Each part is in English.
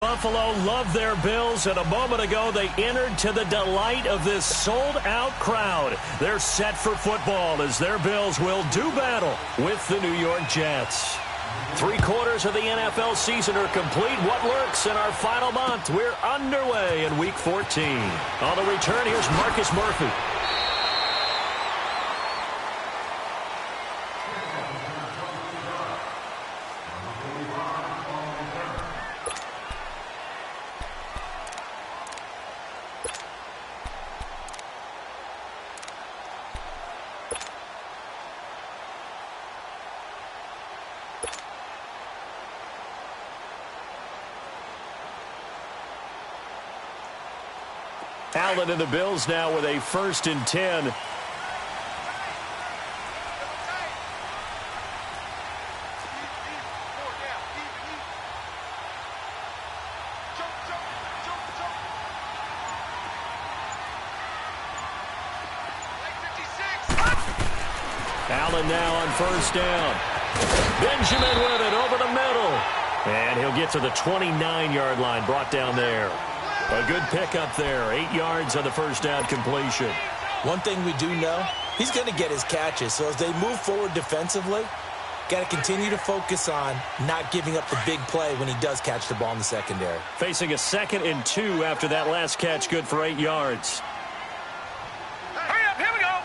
Buffalo love their Bills, and a moment ago they entered to the delight of this sold-out crowd. They're set for football as their Bills will do battle with the New York Jets. 3/4 of the NFL season are complete. What lurks in our final month? We're underway in Week 14. On the return, here's Marcus Murphy. Allen and the Bills now with a 1st and 10. Allen now on 1st down. Benjamin with it over the middle. And he'll get to the 29-yard line, brought down there. A good pickup there. 8 yards on the 1st down completion. One thing we do know, he's going to get his catches. So as they move forward defensively, got to continue to focus on not giving up the big play when he does catch the ball in the secondary. Facing a 2nd and 2 after that last catch, good for 8 yards. Hurry up, here we go.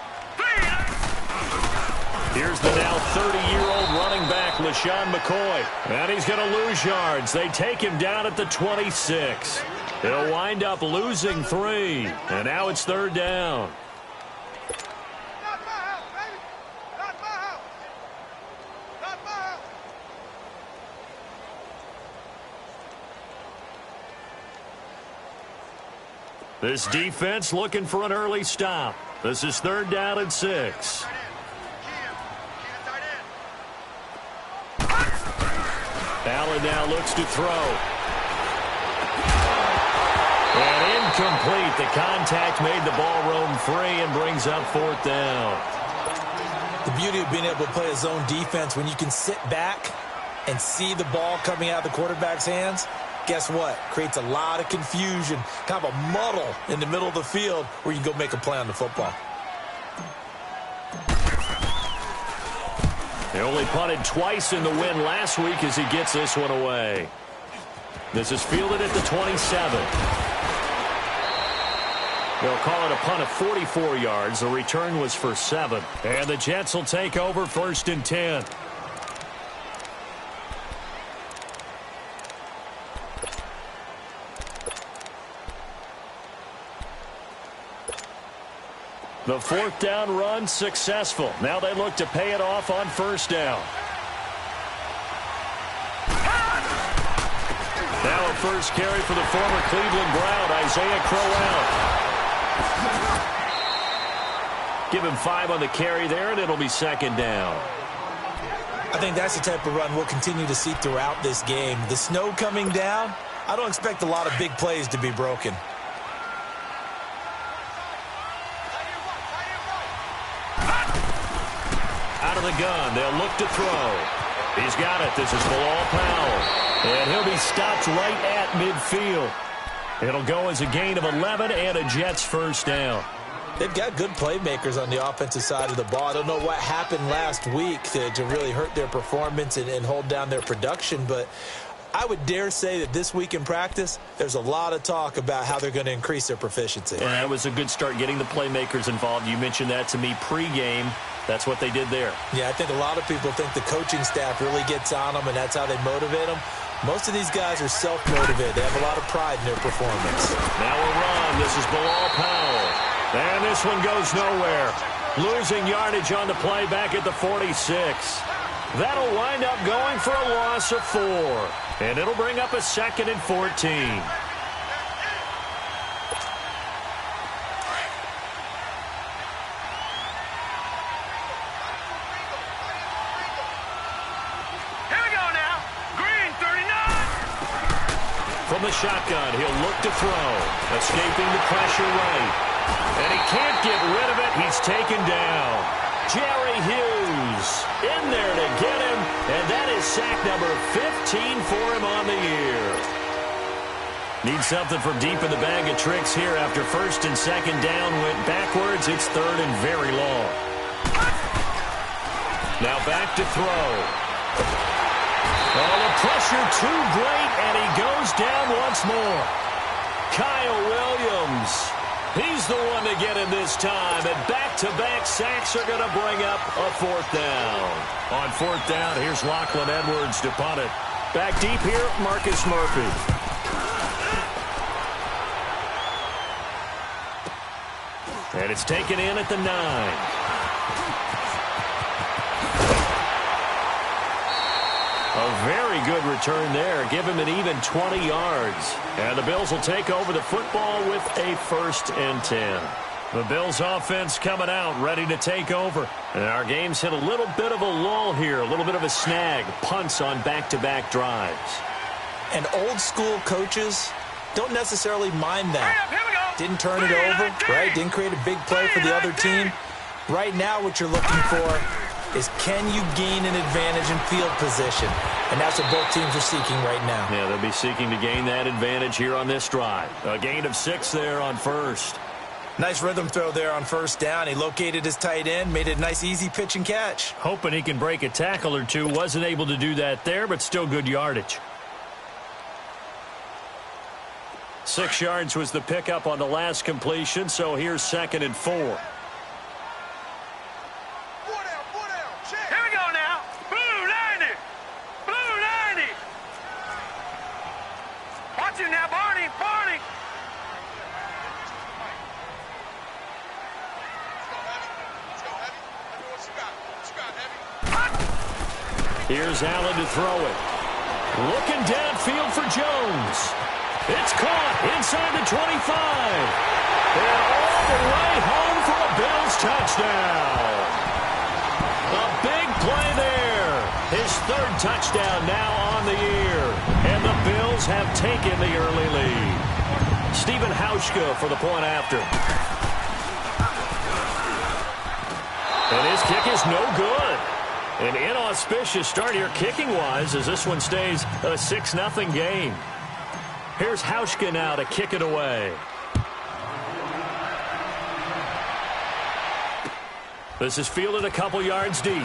Here's the now 30-year-old running back, LaShawn McCoy. And he's going to lose yards. They take him down at the 26. He'll wind up losing 3. And now it's 3rd down. Not my house, baby. Not my house. Not my house. This defense looking for an early stop. This is 3rd down and 6. Allen now looks to throw. And incomplete. The contact made the ball roam free and brings up 4th down. The beauty of being able to play a zone defense, when you can sit back and see the ball coming out of the quarterback's hands, guess what? Creates a lot of confusion, kind of a muddle in the middle of the field where you can go make a play on the football. They only punted twice in the win last week as he gets this one away. This is fielded at the 27. They'll call it a punt of 44 yards. The return was for 7. And the Jets will take over 1st and 10. The 4th down run successful. Now they look to pay it off on 1st down. Now a first carry for the former Cleveland Brown, Isaiah Crowell. Give him 5 on the carry there, and it'll be 2nd down. I think that's the type of run we'll continue to see throughout this game. The snow coming down, I don't expect a lot of big plays to be broken. Out of the gun, they'll look to throw. He's got it. This is Bilal Powell. And he'll be stopped right at midfield. It'll go as a gain of 11 and a Jets 1st down. They've got good playmakers on the offensive side of the ball. I don't know what happened last week to really hurt their performance and hold down their production, but I would dare say that this week in practice, there's a lot of talk about how they're going to increase their proficiency. And that was a good start getting the playmakers involved. You mentioned that to me pregame. That's what they did there. Yeah, I think a lot of people think the coaching staff really gets on them, and that's how they motivate them. Most of these guys are self-motivated. They have a lot of pride in their performance. Now a run. This is Bilal Powell. And this one goes nowhere. Losing yardage on the play back at the 46. That'll wind up going for a loss of 4. And it'll bring up a 2nd and 14. From the shotgun, he'll look to throw. Escaping the pressure right. And he can't get rid of it. He's taken down. Jerry Hughes in there to get him. And that is sack number 15 for him on the year. Need something from deep in the bag of tricks here after first and second down went backwards. It's third and very long. Now back to throw. Oh, the pressure too great, and he goes down once more. Kyle Williams. He's the one to get him this time, and back-to-back sacks are going to bring up a fourth down. On fourth down, here's Lachlan Edwards to punt it. Back deep here, Marcus Murphy. And it's taken in at the 9. A very good return there. Give him an even 20 yards. And the Bills will take over the football with a 1st and 10. The Bills offense coming out, ready to take over. And our game's hit a little bit of a lull here, a little bit of a snag. Punts on back-to-back drives. And old school coaches don't necessarily mind that. Didn't turn it over, right? Didn't create a big play for the other team. Right now what you're looking for is, can you gain an advantage in field position? And that's what both teams are seeking right now. Yeah, they'll be seeking to gain that advantage here on this drive. A gain of 6 there on first. Nice rhythm throw there on first down. He located his tight end, made it a nice, easy pitch and catch. Hoping he can break a tackle or two. Wasn't able to do that there, but still good yardage. 6 yards was the pickup on the last completion, so here's 2nd and 4. Here we go now. Blue 90. Blue 90. Watch it now, Barney. Barney. Let's go, Heavy. I know what you got. What you got, Heavy? Here's Allen to throw it. Looking downfield for Jones. It's caught inside the 25. And all the way home for a Bills touchdown. A big play there. His 3rd touchdown now on the year. And the Bills have taken the early lead. Stephen Hauschka for the point after. And his kick is no good. An inauspicious start here kicking-wise as this one stays a 6-0 game. Here's Hauschka now to kick it away. This is fielded a couple yards deep. And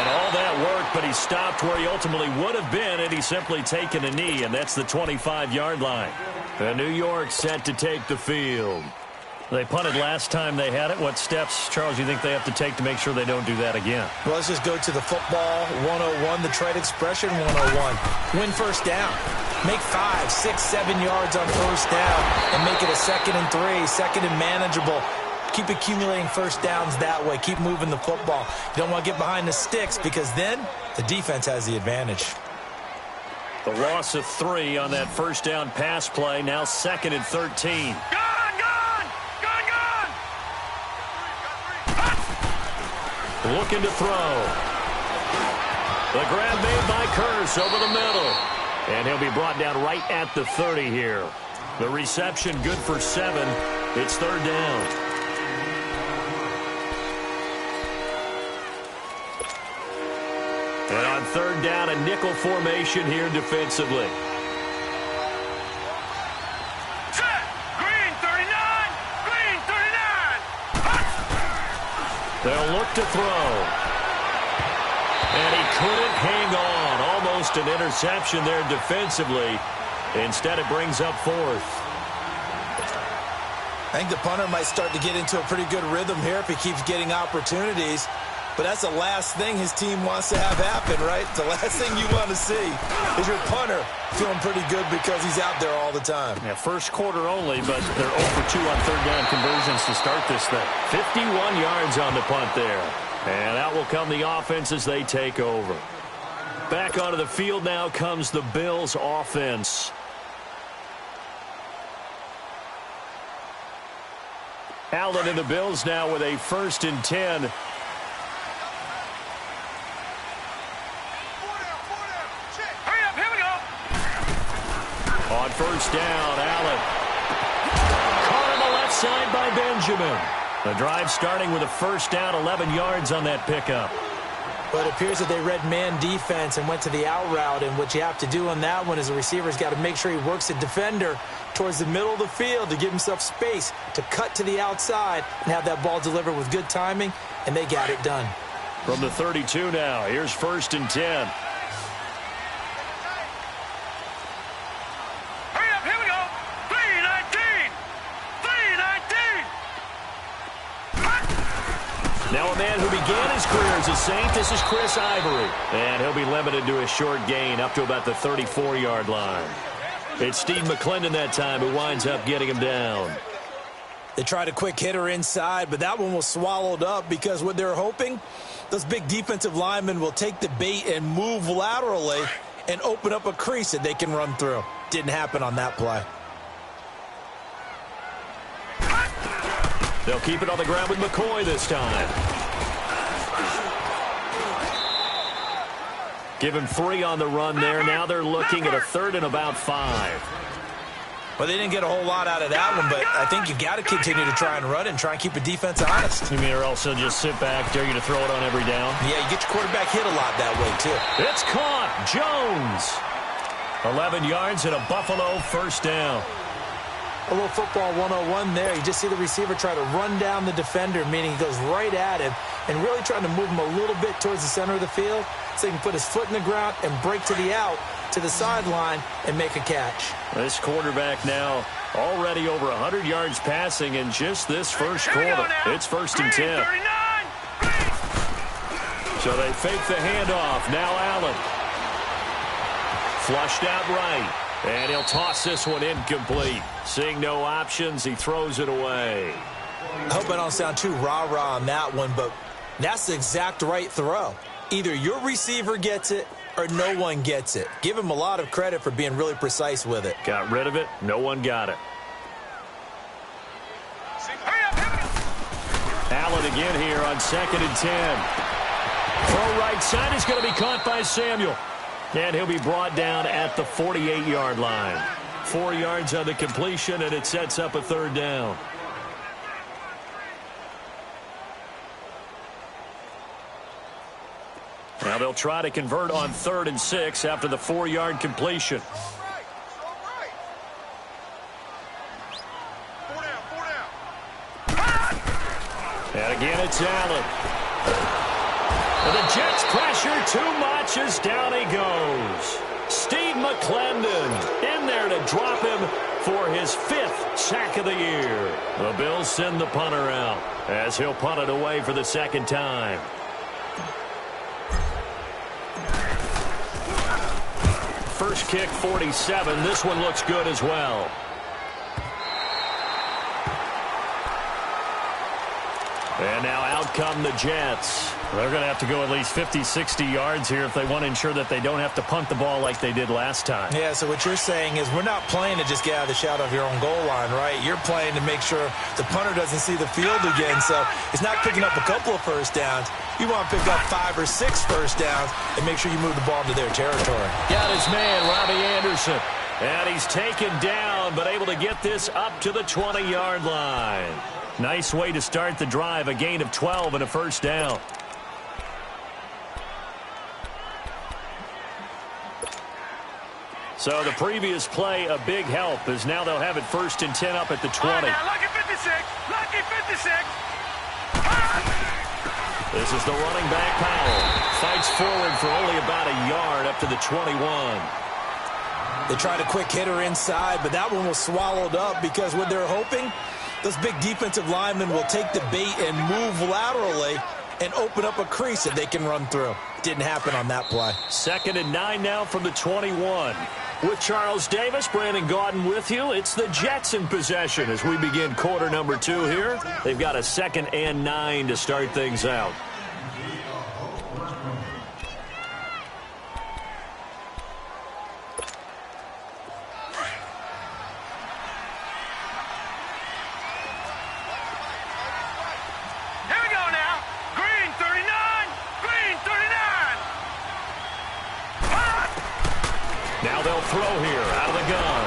all that work, but he stopped where he ultimately would have been had he simply taken a knee, and that's the 25-yard line. And New York set to take the field. They punted last time they had it. What steps, Charles, you think they have to take to make sure they don't do that again? Well, let's just go to the football 101, the trade expression 101. Win first down. Make 5, 6, 7 yards on first down and make it a 2nd and 3, 2nd and manageable. Keep accumulating first downs that way. Keep moving the football. You don't want to get behind the sticks because then the defense has the advantage. The loss of 3 on that first down pass play. Now 2nd and 13. Looking to throw. The grab made by Curse over the middle. And he'll be brought down right at the 30 here. The reception good for 7. It's 3rd down. And on 3rd down, a nickel formation here defensively. They'll look to throw. And he couldn't hang on. Almost an interception there defensively. Instead, it brings up 4th. I think the punter might start to get into a pretty good rhythm here if he keeps getting opportunities. But that's the last thing his team wants to have happen, right? The last thing you want to see is your punter feeling pretty good because he's out there all the time. Yeah, first quarter only, but they're 0 for 2 on 3rd down conversions to start this thing. 51 yards on the punt there. And out will come the offense as they take over. Back onto the field now comes the Bills offense. Allen and the Bills now with a 1st and 10. On first down, Allen. Caught on the left side by Benjamin. The drive starting with a first down, 11 yards on that pickup. But it appears that they read man defense and went to the out route, and what you have to do on that one is the receiver's got to make sure he works the defender towards the middle of the field to give himself space to cut to the outside and have that ball delivered with good timing, and they got it done. From the 32 now, here's 1st and 10. Hurry up, here we go. 3-19. 3-19. Now a man who began his career as a Saint, this is Chris Ivory. And he'll be limited to a short gain up to about the 34-yard line. It's Steve McClendon that time who winds up getting him down. They tried a quick hitter inside, but that one was swallowed up because what they're hoping, those big defensive linemen will take the bait and move laterally and open up a crease that they can run through. Didn't happen on that play. They'll keep it on the ground with McCoy this time. Give him 3 on the run there. Now they're looking at a 3rd and about 5. Well, they didn't get a whole lot out of that one, but I think you've got to continue to try and run and try and keep a defense honest. You mean or also just sit back, dare you to throw it on every down? Yeah, you get your quarterback hit a lot that way, too. It's caught. Jones. 11 yards and a Buffalo 1st down. A little football 101 there. You just see the receiver try to run down the defender, meaning he goes right at him and really trying to move him a little bit towards the center of the field so he can put his foot in the ground and break to the out, to the sideline, and make a catch. This quarterback now already over 100 yards passing in just this first quarter. It's 1st and 10. So they fake the handoff. Now Allen. Flushed out right. And he'll toss this one incomplete. Seeing no options, he throws it away. I hope I don't sound too rah-rah on that one, but that's the exact right throw. Either your receiver gets it or no one gets it. Give him a lot of credit for being really precise with it. Got rid of it. No one got it. Allen again here on 2nd and 10. Throw right side is going to be caught by Samuel. And he'll be brought down at the 48-yard line. 4 yards on the completion, and it sets up a 3rd down. Now they'll try to convert on 3rd and 6 after the 4-yard completion. And again, it's Allen. And the Jets pressure too much as down he goes. Steve McClendon in there to drop him for his 5th sack of the year. The Bills send the punter out as he'll punt it away for the 2nd time. First kick, 47. This one looks good as well. And now out come the Jets. They're going to have to go at least 50, 60 yards here if they want to ensure that they don't have to punt the ball like they did last time. Yeah, so what you're saying is we're not playing to just get out of the shadow of your own goal line, right? You're playing to make sure the punter doesn't see the field again. So it's not picking up a couple of first downs. You want to pick up 5 or 6 first downs and make sure you move the ball into their territory. Got his man, Robbie Anderson. And he's taken down, but able to get this up to the 20-yard line. Nice way to start the drive, a gain of 12 and a first down. So the previous play, a big help, as now they'll have it 1st and 10 up at the 20. Now, lucky 56. Lucky 56. This is the running back, Powell. Fights forward for only about a yard up to the 21. They tried a quick hitter inside, but that one was swallowed up because what they're hoping, those big defensive linemen will take the bait and move laterally and open up a crease that they can run through. Didn't happen on that play. 2nd and 9 now from the 21. With Charles Davis, Brandon Gaudin with you. It's the Jets in possession as we begin quarter number 2 here. They've got a 2nd and 9 to start things out. Now they'll throw here out of the gun.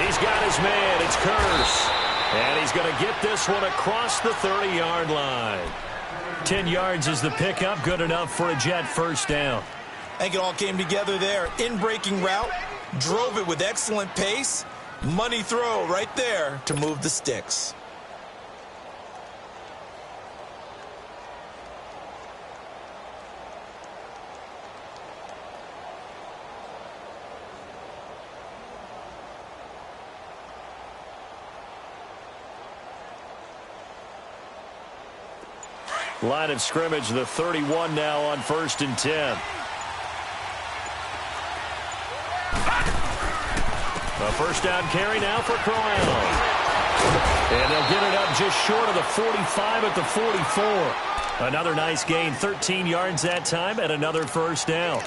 He's got his man. It's Curse. And he's going to get this one across the 30-yard line. 10 yards is the pickup, good enough for a Jet first down. I think it all came together there. In-breaking route, drove it with excellent pace. Money throw right there to move the sticks. Line of scrimmage, the 31 now on 1st and 10. A first down carry now for Crowell. And they'll get it up just short of the 45 at the 44. Another nice gain, 13 yards that time, and another first down.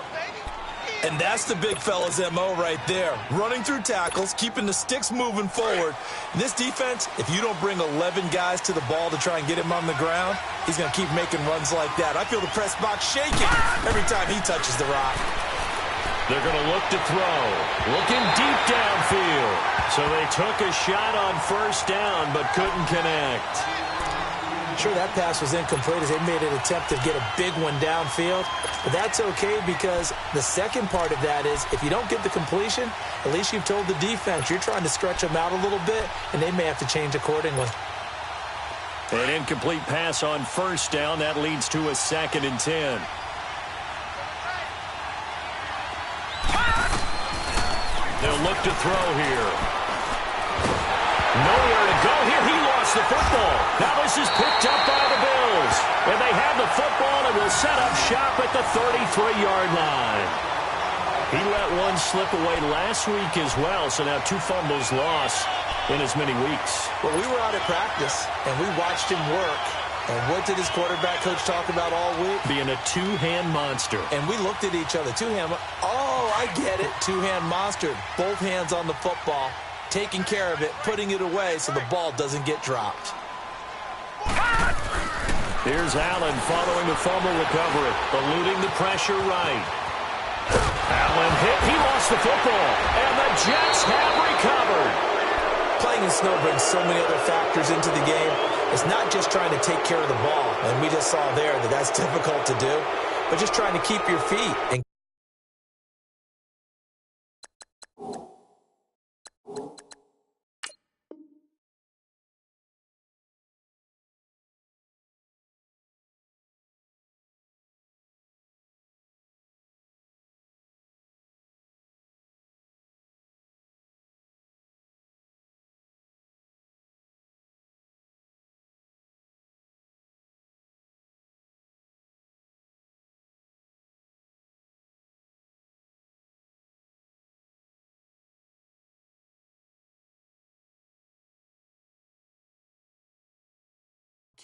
And that's the big fella's MO right there. Running through tackles, keeping the sticks moving forward. In this defense, if you don't bring 11 guys to the ball to try and get him on the ground, he's going to keep making runs like that. I feel the press box shaking every time he touches the rock. They're going to look to throw. Looking deep downfield. So they took a shot on first down, but couldn't connect. Sure, that pass was incomplete as they made an attempt to get a big one downfield. But that's okay because the second part of that is if you don't get the completion, at least you've told the defense you're trying to stretch them out a little bit, and they may have to change accordingly. An incomplete pass on first down. That leads to a 2nd and 10. They'll look to throw here. Nowhere to go here. He lost the football. Now this is picked up by the Bills. And they have the football and will set up shop at the 33-yard line. He let one slip away last week as well, so now 2 fumbles lost in as many weeks. Well, we were out at practice, and we watched him work. And what did his quarterback coach talk about all week? Being a two-hand monster. And we looked at each other. Two-hand. Oh, I get it. Two-hand monster. Both hands on the football. Taking care of it, putting it away so the ball doesn't get dropped. Here's Allen following the fumble recovery, eluding the pressure right. Allen hit, he lost the football, and the Jets have recovered. Playing in snow brings so many other factors into the game. It's not just trying to take care of the ball, and we just saw there that that's difficult to do, but just trying to keep your feet and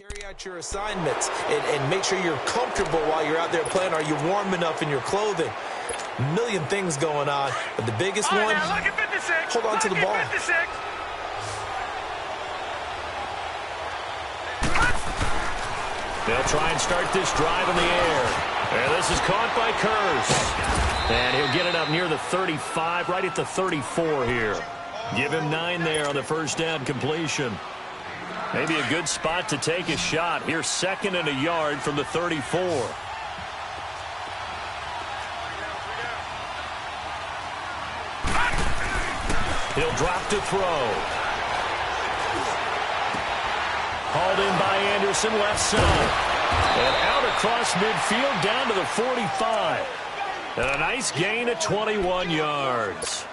carry out your assignments and make sure you're comfortable while you're out there playing. Are you warm enough in your clothing? A million things going on, but the biggest one, hold on to the ball. They'll try and start this drive in the air. And this is caught by Curse. And he'll get it up near the 35, right at the 34 here. Give him 9 there on the first down completion. Maybe a good spot to take a shot. Here's 2nd and a yard from the 34. He'll drop to throw. Hauled in by Anderson, left side. And out across midfield down to the 45. And a nice gain of 21 yards.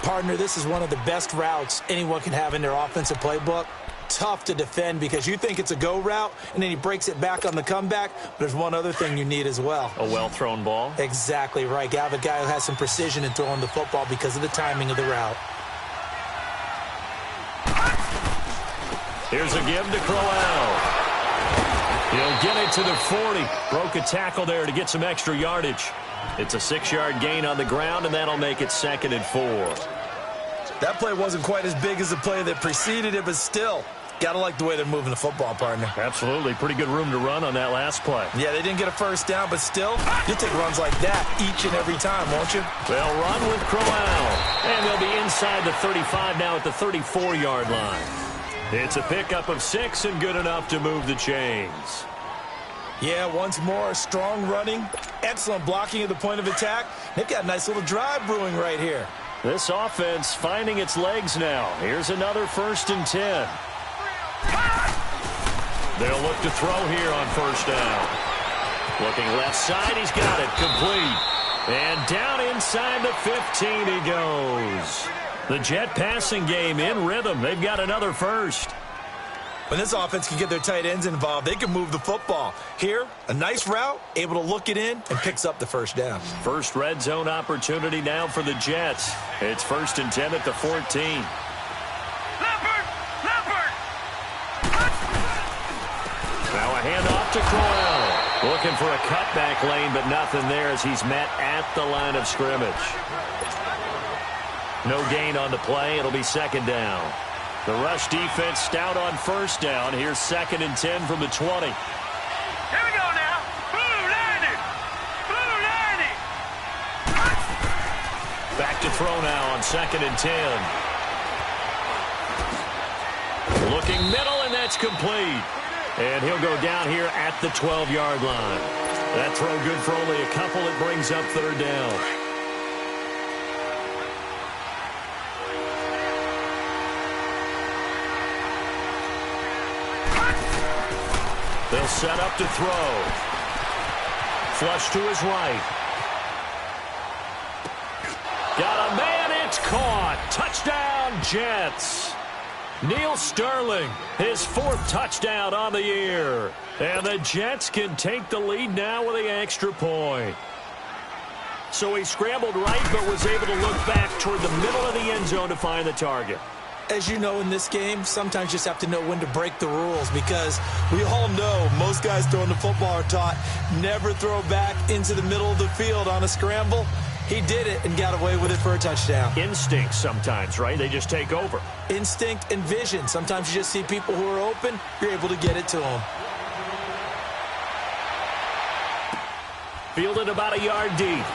Partner, this is one of the best routes anyone can have in their offensive playbook. Tough to defend because you think it's a go route, and then he breaks it back on the comeback. But there's one other thing you need as well. A well-thrown ball. Exactly right. You have a guy who has some precision in throwing the football because of the timing of the route. Here's a give to Crowell. He'll get it to the 40. Broke a tackle there to get some extra yardage. It's a 6-yard gain on the ground, and that'll make it 2nd and 4. That play wasn't quite as big as the play that preceded it, but still, gotta like the way they're moving the football, partner. Absolutely. Pretty good room to run on that last play. Yeah, they didn't get a first down, but still, you'll take runs like that each and every time, won't you? They'll run with Crowell. And they'll be inside the 35 now at the 34-yard line. It's a pickup of 6 and good enough to move the chains. Yeah, once more, strong running, excellent blocking at the point of attack. They've got a nice little drive brewing right here. This offense finding its legs now. Here's another 1st and 10. They'll look to throw here on 1st down. Looking left side, he's got it, complete. And down inside the 15 he goes. The Jet passing game in rhythm. They've got another 1st. When this offense can get their tight ends involved, they can move the football. Here, a nice route, able to look it in, and picks up the 1st down. First red zone opportunity now for the Jets. It's 1st and 10 at the 14. Now a handoff to Crowell. Looking for a cutback lane, but nothing there as he's met at the line of scrimmage. No gain on the play. It'll be 2nd down. The rush defense stout on 1st down. Here's 2nd and 10 from the 20. Here we go now. Blue 90. Blue 90. Back to throw now on 2nd and 10. Looking middle, and that's complete. And he'll go down here at the 12-yard line. That throw good for only a couple. It brings up 3rd down. They'll set up to throw. Flush to his right. Got a man, it's caught. Touchdown, Jets. Neil Sterling, his 4th touchdown on the year. And the Jets can take the lead now with the extra point. So he scrambled right, but was able to look back toward the middle of the end zone to find the target. As you know, in this game, sometimes you just have to know when to break the rules, because we all know most guys throwing the football are taught never throw back into the middle of the field on a scramble. He did it and got away with it for a touchdown. Instinct sometimes, right? They just take over. Instinct and vision. Sometimes you just see people who are open, you're able to get it to them. Fielded about a yard deep.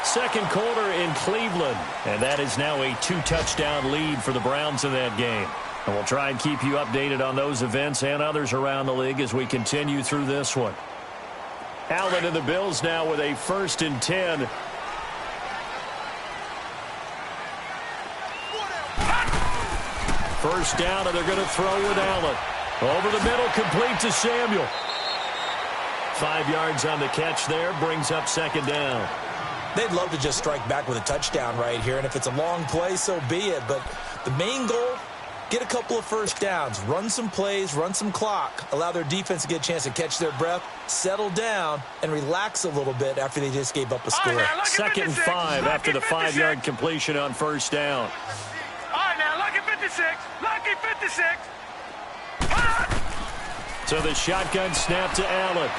Second quarter in Cleveland, and that is now a 2-touchdown lead for the Browns in that game. And we'll try and keep you updated on those events and others around the league as we continue through this one. Allen and the Bills now with a 1st and 10. First down, and they're going to throw with Allen. Over the middle, complete to Samuel. 5 yards on the catch there, brings up 2nd down. They'd love to just strike back with a touchdown right here, and if it's a long play, so be it. But the main goal, get a couple of 1st downs, run some plays, run some clock, allow their defense to get a chance to catch their breath, settle down, and relax a little bit after they just gave up a score. 2nd and 5 after the 5-yard completion on 1st down. All right, now, lucky 56. Lucky 56. So the shotgun snap to Allen.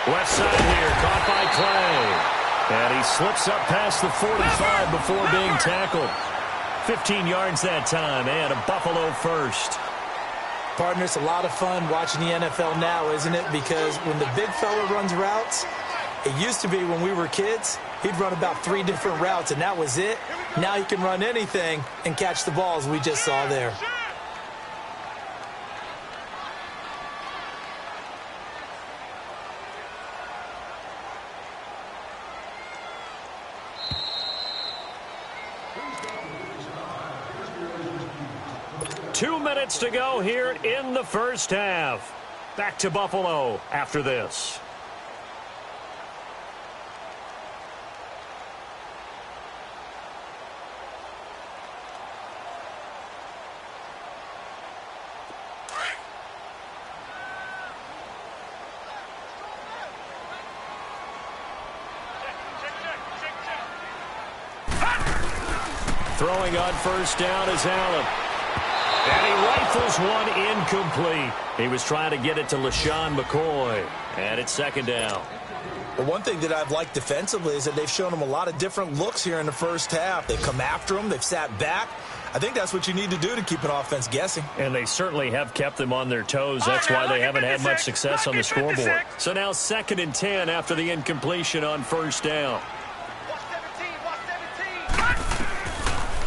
Left side here, caught by Clay. And he slips up past the 45 before being tackled. 15 yards that time, and a Buffalo 1st. Partner, it's a lot of fun watching the NFL now, isn't it? Because when the big fella runs routes, it used to be when we were kids, he'd run about 3 different routes, and that was it. Now he can run anything and catch the balls we just saw there. Two minutes to go here in the first half. Back to Buffalo after this. Throwing on 1st down is Allen. And he rifles one incomplete. He was trying to get it to LaShawn McCoy. And it's 2nd down. Well, one thing that I've liked defensively is that they've shown him a lot of different looks here in the first half. They've come after him. They've sat back. I think that's what you need to do to keep an offense guessing. And they certainly have kept them on their toes. That's why they haven't had much success on the scoreboard. So now 2nd and 10 after the incompletion on 1st down.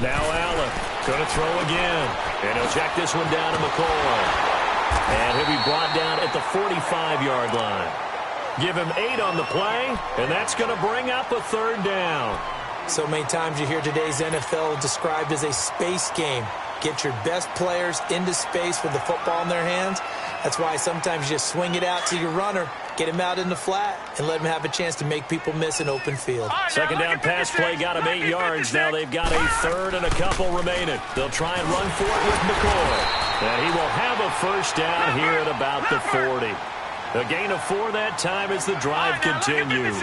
Now Allen. Going to throw again. And he'll check this one down to McCoy. And he'll be brought down at the 45-yard line. Give him 8 on the play, and that's going to bring up a third down. So many times you hear today's NFL described as a space game. Get your best players into space with the football in their hands. That's why sometimes you just swing it out to your runner, get him out in the flat, and let him have a chance to make people miss an open field. Second down pass play got him 8 yards. Now they've got a third and a couple remaining. They'll try and run for it with McCoy. And he will have a first down here at about the 40. A gain of 4 that time as the drive continues.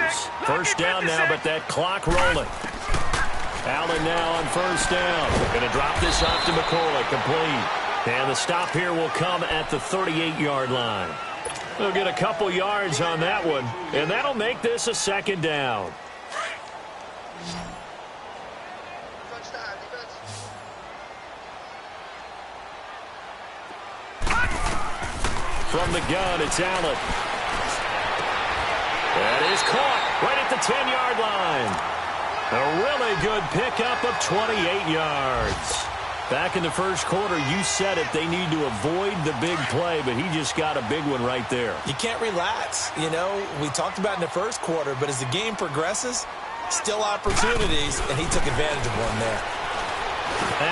First down now, but that clock rolling. Allen now on first down. Going to drop this off to McCoy, complete. And the stop here will come at the 38-yard line. They'll get a couple yards on that one, and that'll make this a second down. From the gun, it's Allen. That is caught right at the 10-yard line. A really good pickup of 28 yards. Back in the first quarter, you said it, they need to avoid the big play, but he just got a big one right there. You can't relax. You know, we talked about in the first quarter, but as the game progresses, still opportunities, and he took advantage of one there.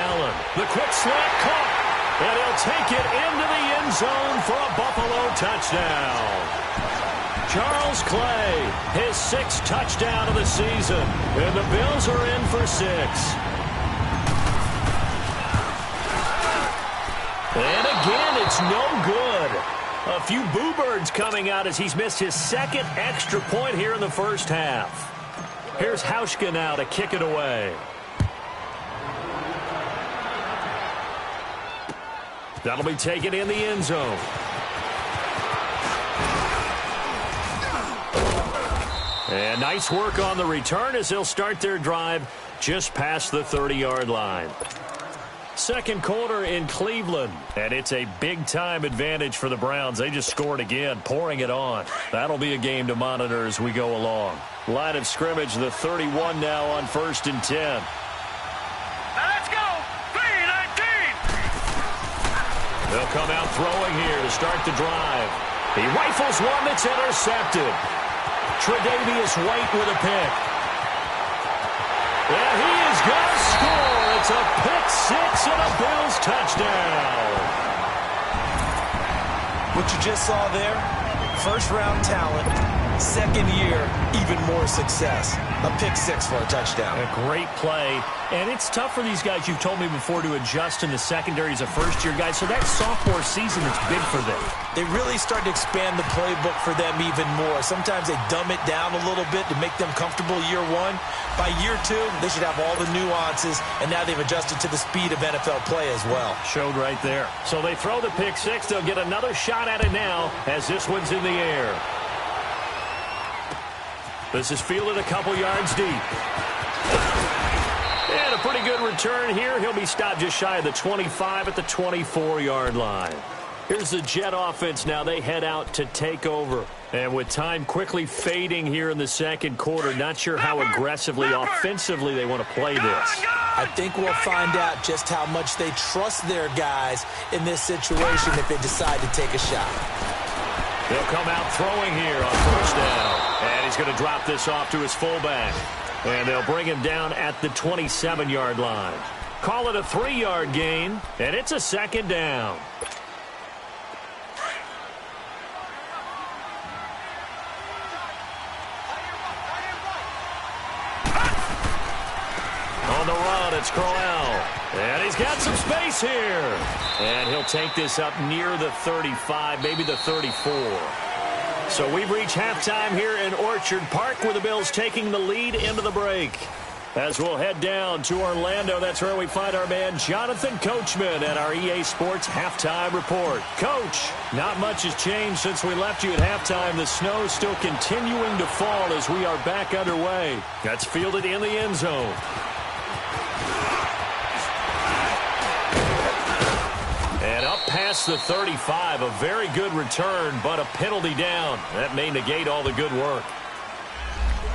Allen, the quick slant caught, and he'll take it into the end zone for a Buffalo touchdown. Charles Clay, his 6th touchdown of the season, and the Bills are in for 6. And again, it's no good. A few boo birds coming out as he's missed his 2nd extra point here in the first half. Here's Hauschka now to kick it away. That'll be taken in the end zone. And nice work on the return as they'll start their drive just past the 30-yard line. Second quarter in Cleveland, and it's a big-time advantage for the Browns. They just scored again, pouring it on. That'll be a game to monitor as we go along. Line of scrimmage, the 31 now on 1st and 10. Let's go! 3-19! They'll come out throwing here to start the drive. He rifles one that's intercepted. Tre'Davious White with a pick. And he is going to score. It's a pick-6 and a Bills touchdown. What you just saw there, first-round talent, second year, even more success. A pick-6 for a touchdown. A great play. And it's tough for these guys, you've told me before, to adjust in the secondary as a first-year guy. So that sophomore season is big for them. They really start to expand the playbook for them even more. Sometimes they dumb it down a little bit to make them comfortable year 1. By year 2, they should have all the nuances, and now they've adjusted to the speed of NFL play as well. Showed right there. So they throw the pick-6. They'll get another shot at it now as this one's in the air. This is fielded a couple yards deep. And a pretty good return here. He'll be stopped just shy of the 25 at the 24-yard line. Here's the Jet offense now. They head out to take over. And with time quickly fading here in the second quarter, not sure how aggressively, offensively they want to play this. I think we'll find out just how much they trust their guys in this situation if they decide to take a shot. They'll come out throwing here on first down. And he's going to drop this off to his fullback. And they'll bring him down at the 27-yard line. Call it a 3-yard gain, and it's a second down. On the run, it's Crowell. And he's got some space here. And he'll take this up near the 35, maybe the 34. So we've reached halftime here in Orchard Park with the Bills taking the lead into the break. As we'll head down to Orlando, that's where we find our man Jonathan Coachman at our EA Sports Halftime Report. Coach, not much has changed since we left you at halftime. The snow is still continuing to fall as we are back underway. That's fielded in the end zone. And up past the 35, a very good return, but a penalty down. That may negate all the good work.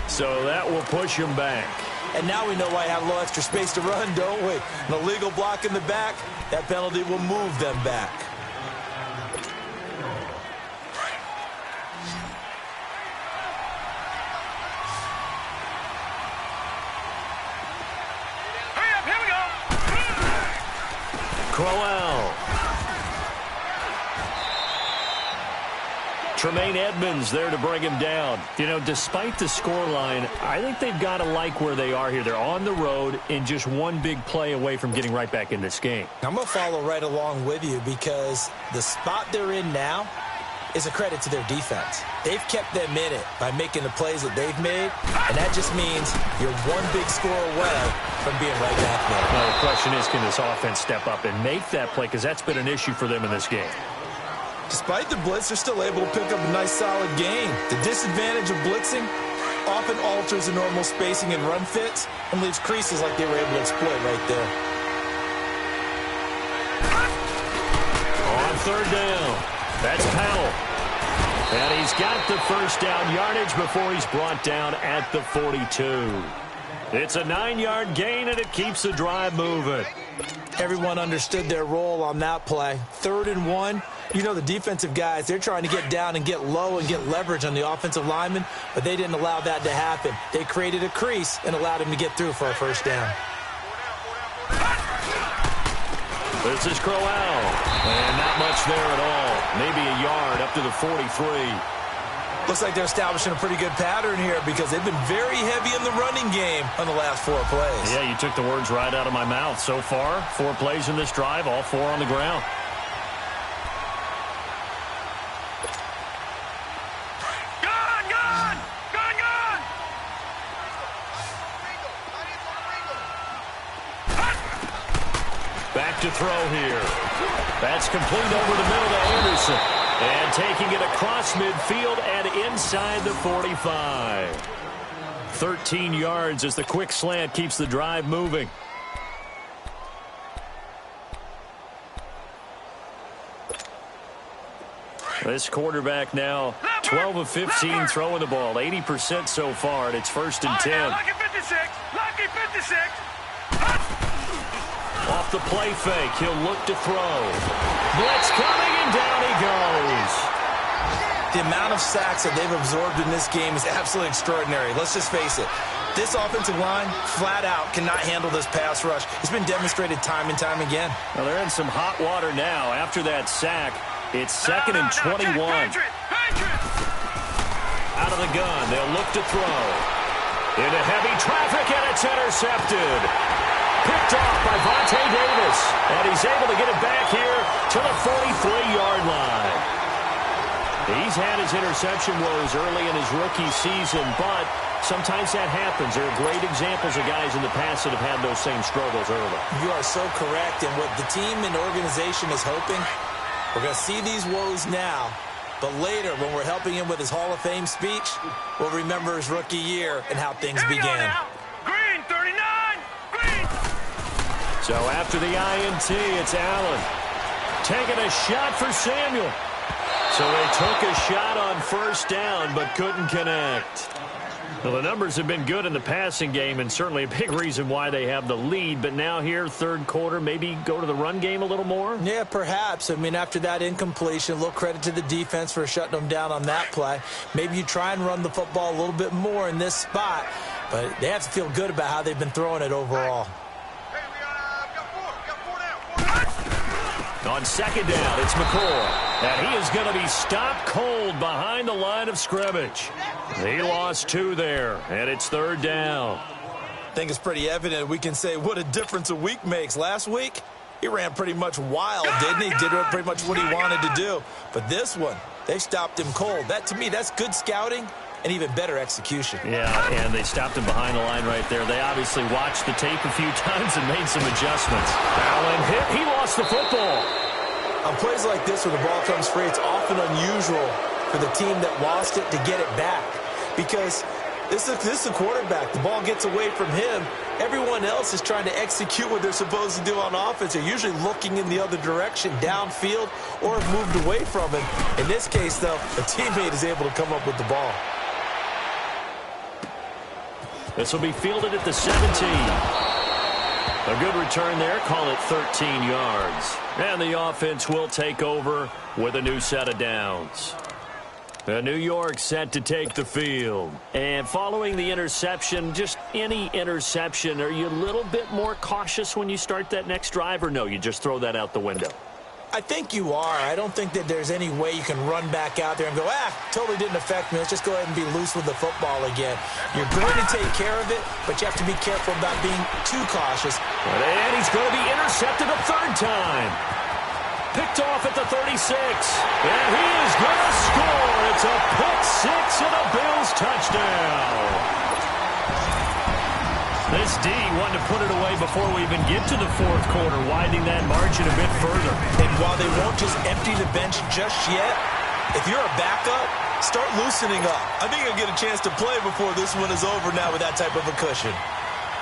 So that will push him back. And now we know why I have a little extra space to run, don't we? An illegal block in the back, that penalty will move them back. Hurry up, here we go. Crowell. Tremaine Edmonds there to bring him down. You know, despite the scoreline, I think they've got to like where they are here. They're on the road and just one big play away from getting right back in this game. I'm going to follow right along with you because the spot they're in now is a credit to their defense. They've kept them in it by making the plays that they've made, and that just means you're one big score away from being right back there. Well, the question is, can this offense step up and make that play? Because that's been an issue for them in this game. Despite the blitz, they're still able to pick up a nice, solid gain. The disadvantage of blitzing often alters the normal spacing and run fits and leaves creases like they were able to exploit right there. On third down, that's Powell. And he's got the first down yardage before he's brought down at the 42. It's a 9-yard gain, and it keeps the drive moving. Everyone understood their role on that play. 3rd and 1. You know, the defensive guys, they're trying to get down and get low and get leverage on the offensive linemen, but they didn't allow that to happen. They created a crease and allowed him to get through for a first down. This is Crowell. And not much there at all. Maybe a yard up to the 43. Looks like they're establishing a pretty good pattern here because they've been very heavy in the running game on the last 4 plays. Yeah, you took the words right out of my mouth. So far, 4 plays in this drive, all 4 on the ground. Back to throw here. That's complete over the middle to Anderson. And taking it across midfield and inside the 45. 13 yards as the quick slant keeps the drive moving. This quarterback now 12 of 15 throwing the ball. 80% so far, and it's 1st and 10. Lucky 56. Lucky 56. Off the play fake, he'll look to throw. Blitz coming, and down he goes. The amount of sacks that they've absorbed in this game is absolutely extraordinary. Let's just face it. This offensive line, flat out, cannot handle this pass rush. It's been demonstrated time and time again. Well, they're in some hot water now. After that sack, it's 2nd and 21. Out of the gun, they'll look to throw. Into heavy traffic, and it's intercepted. Picked off by Vontae Davis. And he's able to get it back here to the 43-yard line. He's had his interception woes early in his rookie season, but sometimes that happens. There are great examples of guys in the past that have had those same struggles early. You are so correct. And what the team and organization is hoping, we're going to see these woes now, but later when we're helping him with his Hall of Fame speech, we'll remember his rookie year and how things began. Green, 39. Green. So after the INT, it's Allen. Taking a shot for Samuel. So they took a shot on 1st down, but couldn't connect. Well, the numbers have been good in the passing game, and certainly a big reason why they have the lead. But now here, 3rd quarter, maybe go to the run game a little more? Yeah, perhaps. I mean, after that incompletion, a little credit to the defense for shutting them down on that play. Maybe you try and run the football a little bit more in this spot, but they have to feel good about how they've been throwing it overall. On 2nd down, it's McCoy. And he is going to be stopped cold behind the line of scrimmage. He lost 2 there, and it's 3rd down. I think it's pretty evident we can say what a difference a week makes. Last week, he ran pretty much wild, didn't he? Did pretty much what he wanted to do. But this one, they stopped him cold. That, to me, that's good scouting and even better execution. Yeah, and they stopped him behind the line right there. They obviously watched the tape a few times and made some adjustments. Allen hit. He lost the football. On plays like this where the ball comes free, it's often unusual for the team that lost it to get it back. Because this is the quarterback. The ball gets away from him. Everyone else is trying to execute what they're supposed to do on offense. They're usually looking in the other direction, downfield, or have moved away from him. In this case, though, a teammate is able to come up with the ball. This will be fielded at the 17. A good return there. Call it 13 yards. And the offense will take over with a new set of downs. New York set to take the field. And following the interception, just any interception, are you a little bit more cautious when you start that next drive, or no, you just throw that out the window? I think you are. I don't think that there's any way you can run back out there and go, totally didn't affect me. Let's just go ahead and be loose with the football again. You're going to take care of it, but you have to be careful about being too cautious. And he's going to be intercepted a third time. Picked off at the 36. And he is going to score. It's a pick six and a Bills touchdown. This D wanted to put it away before we even get to the fourth quarter, widening that margin a bit further. And while they won't just empty the bench just yet, if you're a backup, start loosening up. I think you'll get a chance to play before this one is over now with that type of a cushion.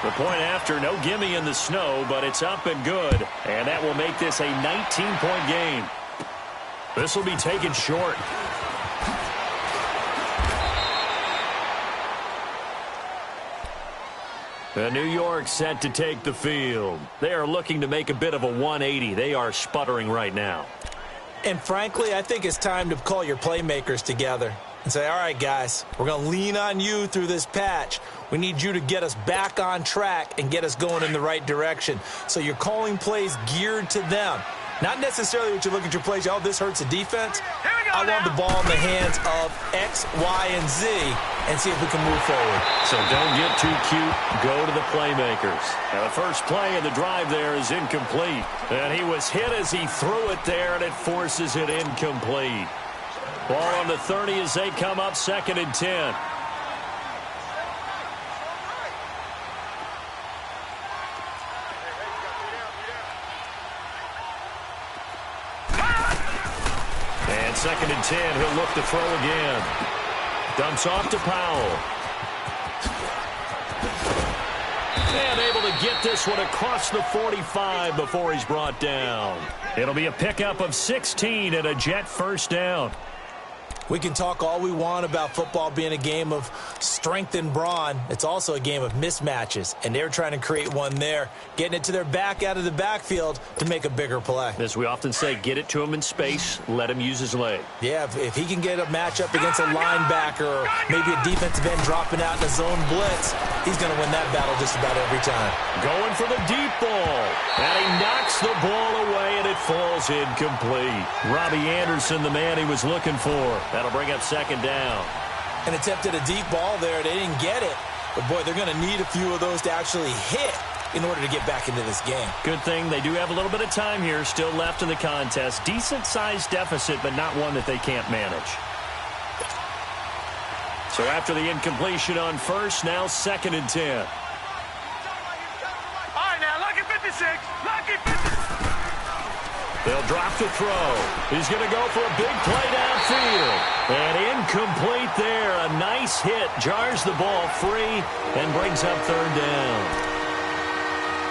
The point after, no gimme in the snow, but it's up and good. And that will make this a 19-point game. This will be taken short. New York set to take the field. They are looking to make a bit of a 180. They are sputtering right now. And frankly, I think it's time to call your playmakers together and say, all right, guys, we're going to lean on you through this patch. We need you to get us back on track and get us going in the right direction. So you're calling plays geared to them. Not necessarily what you look at your plays, this hurts the defense. I want the ball in the hands of X, Y, and Z and see if we can move forward. So don't get too cute. Go to the playmakers. Now the first play of the drive there is incomplete. And he was hit as he threw it there, and it forces it incomplete. Ball on the 30 as they come up 2nd and 10. And 2nd and 10, he'll look to throw again. Dumps off to Powell. And able to get this one across the 45 before he's brought down. It'll be a pickup of 16 and a Jet first down. We can talk all we want about football being a game of strength and brawn. It's also a game of mismatches, and they're trying to create one there, getting it to their back out of the backfield to make a bigger play. As we often say, get it to him in space, let him use his leg. Yeah, if he can get a matchup against a linebacker or maybe a defensive end dropping out in a zone blitz, he's going to win that battle just about every time. Going for the deep ball, and he knocks the ball away, and it falls incomplete. Robbie Anderson, the man he was looking for. That'll bring up 2nd down. An attempt at a deep ball there. They didn't get it. But, boy, they're going to need a few of those to actually hit in order to get back into this game. Good thing they do have a little bit of time here still left in the contest. Decent-sized deficit, but not one that they can't manage. So after the incompletion on first, now 2nd and 10. All right, now, lucky 56. Lucky 56. They'll drop the throw. He's going to go for a big play downfield. And incomplete there. A nice hit. Jars the ball free and brings up 3rd down.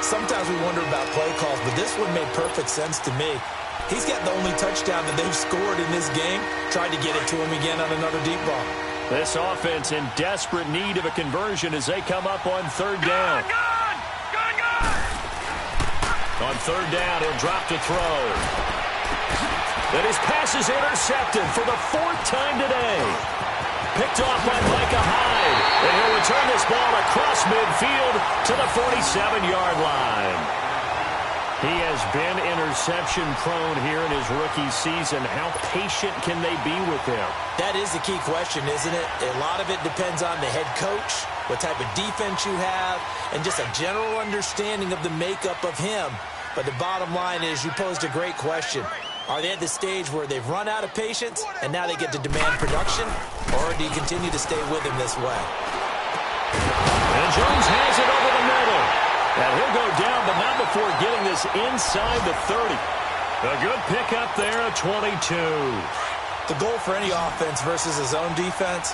Sometimes we wonder about play calls, but this one made perfect sense to me. He's got the only touchdown that they've scored in this game. Tried to get it to him again on another deep ball. This offense in desperate need of a conversion as they come up on 3rd down. On 3rd down, he'll drop to throw. Then his pass is intercepted for the 4th time today. Picked off by Micah Hyde. And he'll return this ball across midfield to the 47-yard line. He has been interception-prone here in his rookie season. How patient can they be with him? That is the key question, isn't it? A lot of it depends on the head coach, what type of defense you have, and just a general understanding of the makeup of him. But the bottom line is you posed a great question. Are they at the stage where they've run out of patience and now they get to demand production? Or do you continue to stay with him this way? And Jones has it over the middle. And he'll go down, but not before getting this inside the 30. A good pickup there at 22. The goal for any offense versus his own defense,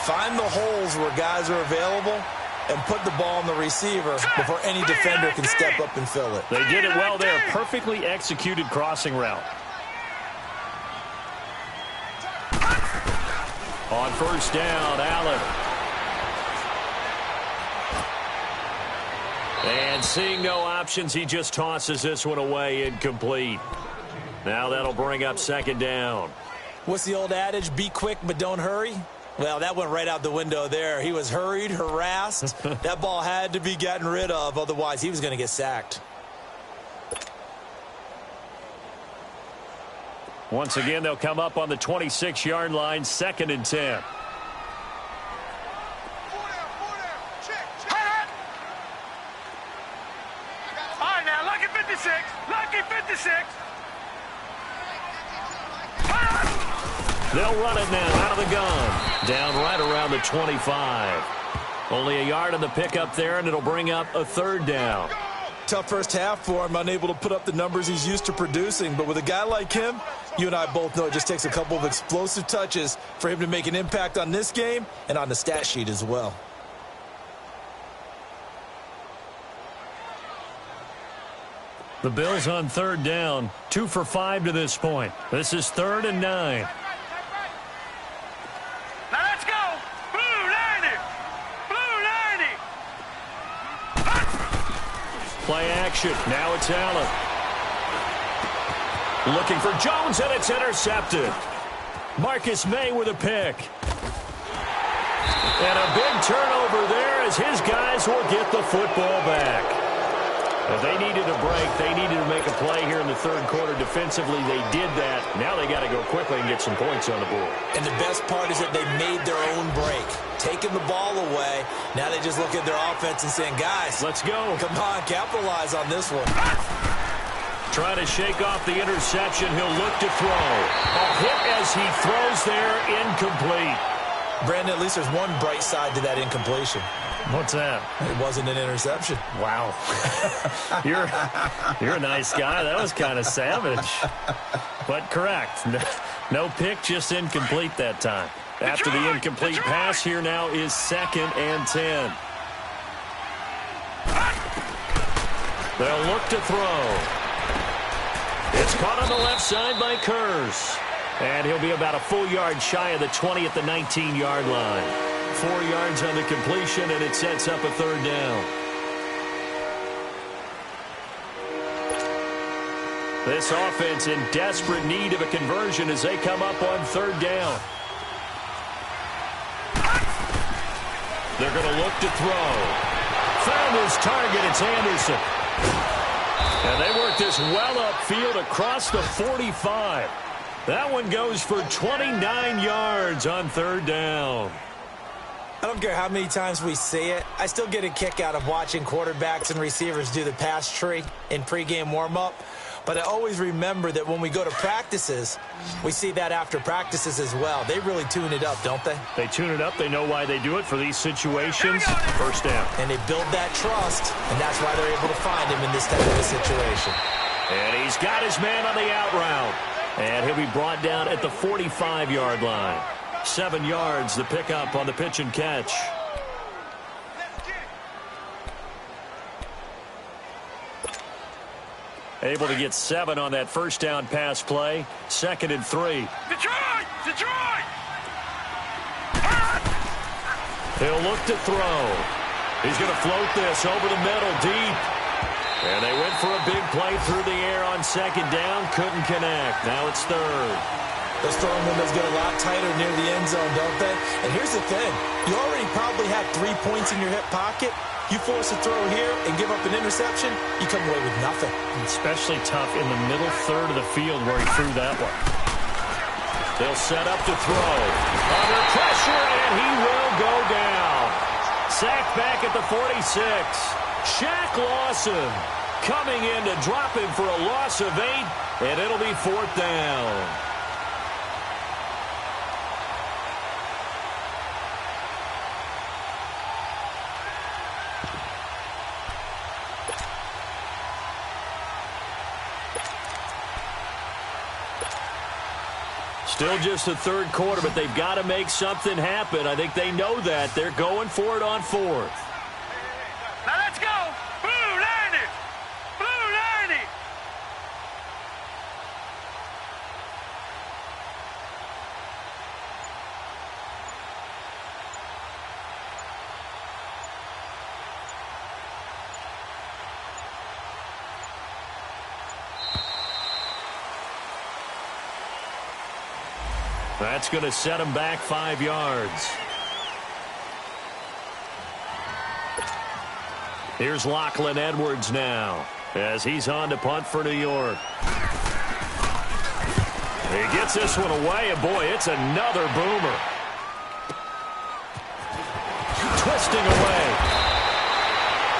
find the holes where guys are available and put the ball on the receiver before any defender can step up and fill it. They did it well there. Perfectly executed crossing route. On 1st down, Allen. And seeing no options, he just tosses this one away, incomplete. Now that'll bring up second down. What's the old adage? Be quick, but don't hurry. Well, that went right out the window there. He was hurried, harassed. That ball had to be gotten rid of. Otherwise, he was going to get sacked. Once again, they'll come up on the 26-yard line, 2nd and 10. All right, now, lucky 56. Lucky 56. They'll run it now out of the gun. Down right around the 25. Only a yard on the pickup there, and it'll bring up a 3rd down. Tough first half for him, unable to put up the numbers he's used to producing. But with a guy like him, you and I both know it just takes a couple of explosive touches for him to make an impact on this game and on the stat sheet as well. The Bills on 3rd down, 2 for 5 to this point. This is 3rd and 9. Now let's go. Blue 90. Blue 90. Play action. Now it's Allen. Looking for Jones, and it's intercepted. Marcus May with a pick. And a big turnover there as his guys will get the football back. If they needed a break, they needed to make a play here in the 3rd quarter defensively. They did that. Now they got to go quickly and get some points on the board. And the best part is that they made their own break. Taking the ball away. Now they just look at their offense and saying, guys, let's go. Come on, capitalize on this one. Trying to shake off the interception. He'll look to throw. A hit as he throws there, incomplete. Brandon, at least there's one bright side to that incompletion. What's that? It wasn't an interception. Wow. You're a nice guy. That was kind of savage. But correct. No pick, just incomplete that time. After the incomplete pass, here now is 2nd and 10. They'll look to throw. It's caught on the left side by Kurz. And he'll be about a full yard shy of the 20 at the 19-yard line. 4 yards on the completion, and it sets up a 3rd down. This offense in desperate need of a conversion as they come up on 3rd down. They're going to look to throw. Found his target. It's Anderson. And they work this well upfield across the 45. That one goes for 29 yards on 3rd down. I don't care how many times we see it. I still get a kick out of watching quarterbacks and receivers do the pass tree in pregame warm-up. But I always remember that when we go to practices, we see that after practices as well. They really tune it up, don't they? They tune it up. They know why they do it for these situations. 1st down. And they build that trust, and that's why they're able to find him in this type of a situation. And he's got his man on the out route. And he'll be brought down at the 45-yard line. 7 yards, the pickup on the pitch and catch. Able to get 7 on that 1st down pass play. 2nd and 3. Detroit! Detroit! He'll look to throw. He's going to float this over the middle deep. And they went for a big play through the air on 2nd down. Couldn't connect. Now it's 3rd. Those throwing windows get a lot tighter near the end zone, don't they? And here's the thing. You already probably have 3 points in your hip pocket. You force a throw here and give up an interception, you come away with nothing. Especially tough in the middle 3rd of the field where he threw that one. They'll set up to throw. Under pressure, and he will go down. Sacked back at the 46. Shaq Lawson coming in to drop him for a loss of 8, and it'll be 4th down. Still just the 3rd quarter, but they've got to make something happen. I think they know that. They're going for it on 4th. Now let's go! Blue 90! Blue 90! That's going to set him back 5 yards. Here's Lachlan Edwards now as he's on to punt for New York. He gets this one away, and boy, it's another boomer. Twisting away.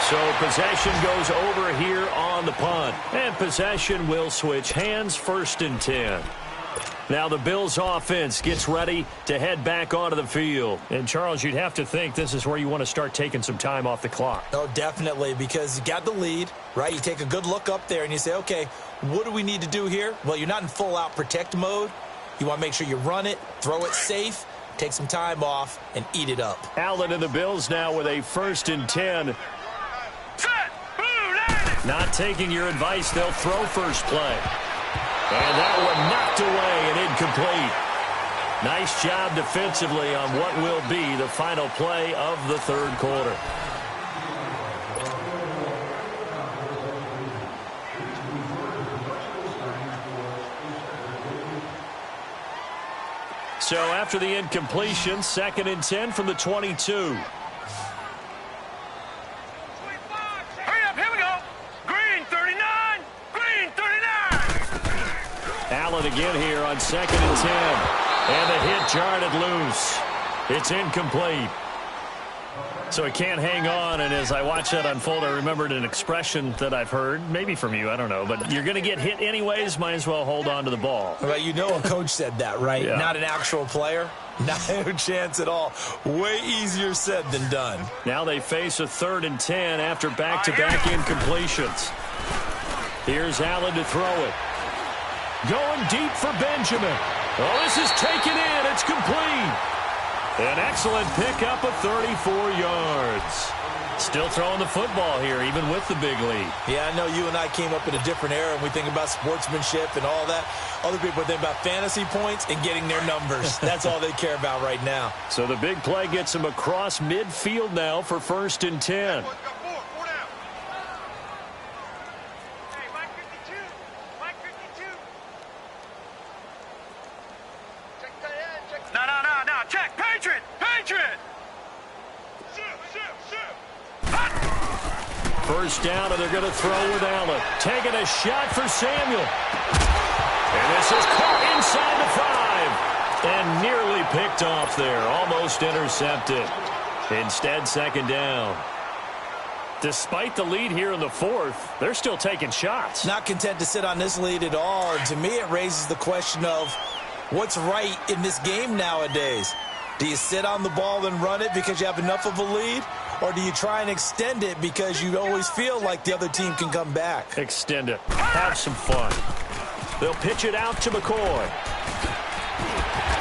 So possession goes over here on the punt. And possession will switch hands, 1st and 10. Now the Bills offense gets ready to head back onto the field. And, Charles, you'd have to think this is where you want to start taking some time off the clock. Oh, definitely, because you got the lead, right? You take a good look up there and you say, okay, what do we need to do here? Well, you're not in full-out protect mode. You want to make sure you run it, throw it safe, take some time off, and eat it up. Allen and the Bills now with a 1st and 10. Not taking your advice, they'll throw first play. And that one knocked away and incomplete. Nice job defensively on what will be the final play of the 3rd quarter. So after the incompletion, 2nd and 10 from the 22. Allen again here on 2nd and 10. And the hit jarred loose. It's incomplete. So he can't hang on, and as I watch that unfold, I remembered an expression that I've heard, maybe from you, I don't know, but you're going to get hit anyways, might as well hold on to the ball. Well, you know a coach said that, right? Yeah. Not an actual player. No chance at all. Way easier said than done. Now they face a 3rd and 10 after back-to-back incompletions. Here's Allen to throw it. Going deep for Benjamin. Oh, this is taken in. It's complete. An excellent pickup of 34 yards. Still throwing the football here, even with the big lead. Yeah, I know you and I came up in a different era, and we think about sportsmanship and all that. Other people think about fantasy points and getting their numbers. That's all they care about right now. So the big play gets him across midfield now for 1st and 10. First down, and they're going to throw with Allen. Taking a shot for Samuel. And this is caught inside the 5. And nearly picked off there. Almost intercepted. Instead, 2nd down. Despite the lead here in the 4th, they're still taking shots. Not content to sit on this lead at all. And to me, it raises the question of what's right in this game nowadays. Do you sit on the ball and run it because you have enough of a lead? Or do you try and extend it because you always feel like the other team can come back? Extend it. Have some fun. They'll pitch it out to McCoy.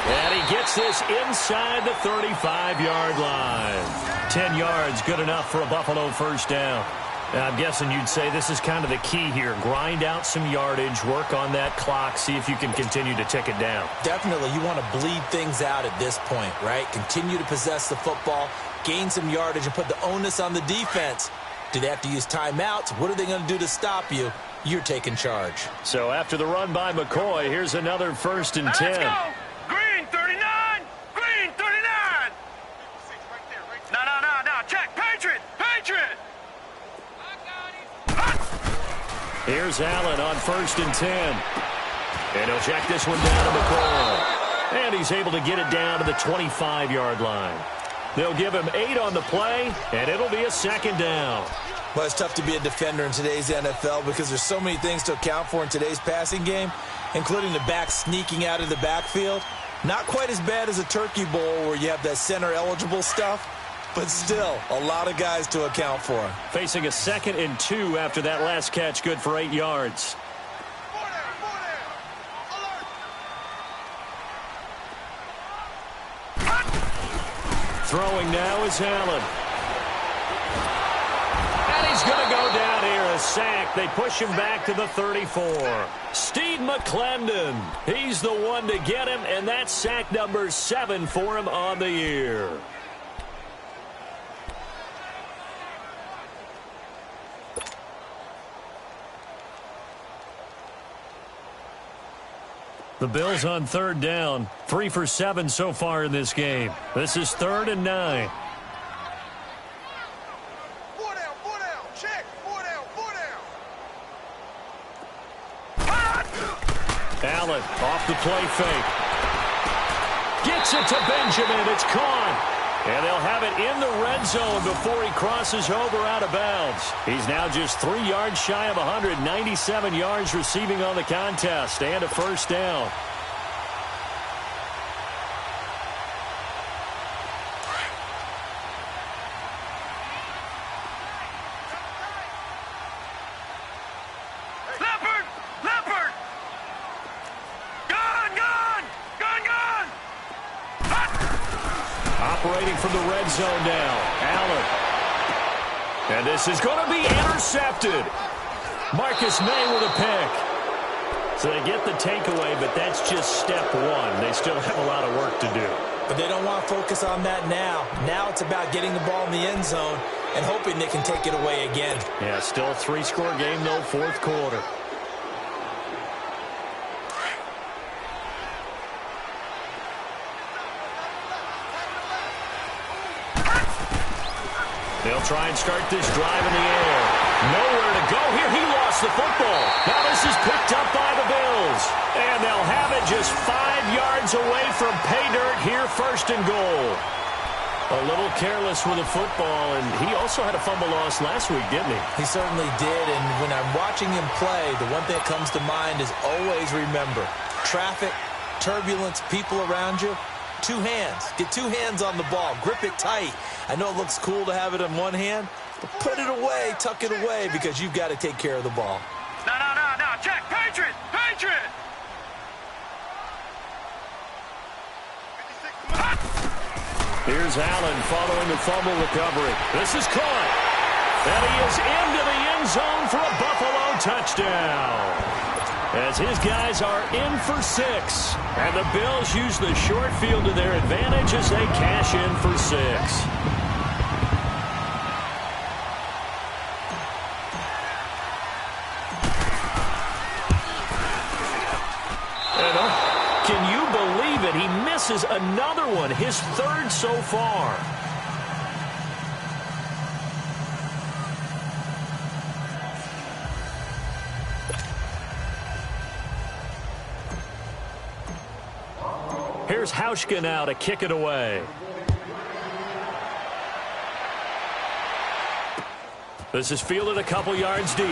And he gets this inside the 35-yard line. 10 yards, good enough for a Buffalo first down. I'm guessing you'd say this is kind of the key here. Grind out some yardage, work on that clock, see if you can continue to tick it down. Definitely. You want to bleed things out at this point, right? Continue to possess the football, gain some yardage, and put the onus on the defense. Do they have to use timeouts? What are they going to do to stop you? You're taking charge. So after the run by McCoy, here's another 1st and 10. Let's go! Green 39! Green 39! No. Check. Patriot! Here's Allen on 1st and 10. And he'll check this one down to McCoy. And he's able to get it down to the 25-yard line. They'll give him 8 on the play, and it'll be a 2nd down. Well, it's tough to be a defender in today's NFL because there's so many things to account for in today's passing game, including the back sneaking out of the backfield. Not quite as bad as a turkey bowl where you have that center-eligible stuff, but still a lot of guys to account for. Facing a 2nd and 2 after that last catch, good for 8 yards. Throwing now is Allen. And he's going to go down here, a sack. They push him back to the 34. Steve McClendon, he's the one to get him, and that's sack number 7 for him on the year. The Bills on third down. 3 for 7 so far in this game. This is 3rd and 9. 4 down, 4 down. Check. 4 down, 4 down. Allen off the play fake. Gets it to Benjamin. It's caught. And they'll have it in the red zone before he crosses over out of bounds. He's now just 3 yards shy of 197 yards receiving on the contest and a first down. Operating from the red zone now. Allen. And this is going to be intercepted. Marcus May with a pick. So they get the takeaway, but that's just step one. They still have a lot of work to do. But they don't want to focus on that now. Now it's about getting the ball in the end zone and hoping they can take it away again. Yeah, still a 3-score game, though, 4th quarter. They'll try and start this drive in the air. Nowhere to go here. He lost the football. Now this is picked up by the Bills. And they'll have it just 5 yards away from pay dirt here, 1st and goal. A little careless with the football, and he also had a fumble loss last week, didn't he? He certainly did, and when I'm watching him play, the one thing that comes to mind is always remember, traffic, turbulence, people around you. 2 hands. Get 2 hands on the ball. Grip it tight. I know it looks cool to have it in one hand, but put it away, tuck it away, because you've got to take care of the ball. No. Check. Patriot. Patriot. Here's Allen following the fumble recovery. This is caught. And he is into the end zone for a Buffalo touchdown. As his guys are in for 6. And the Bills use the short field to their advantage as they cash in for 6. And, can you believe it? He misses another one, his 3rd so far. Here's Hauschka now to kick it away. This is fielded a couple yards deep.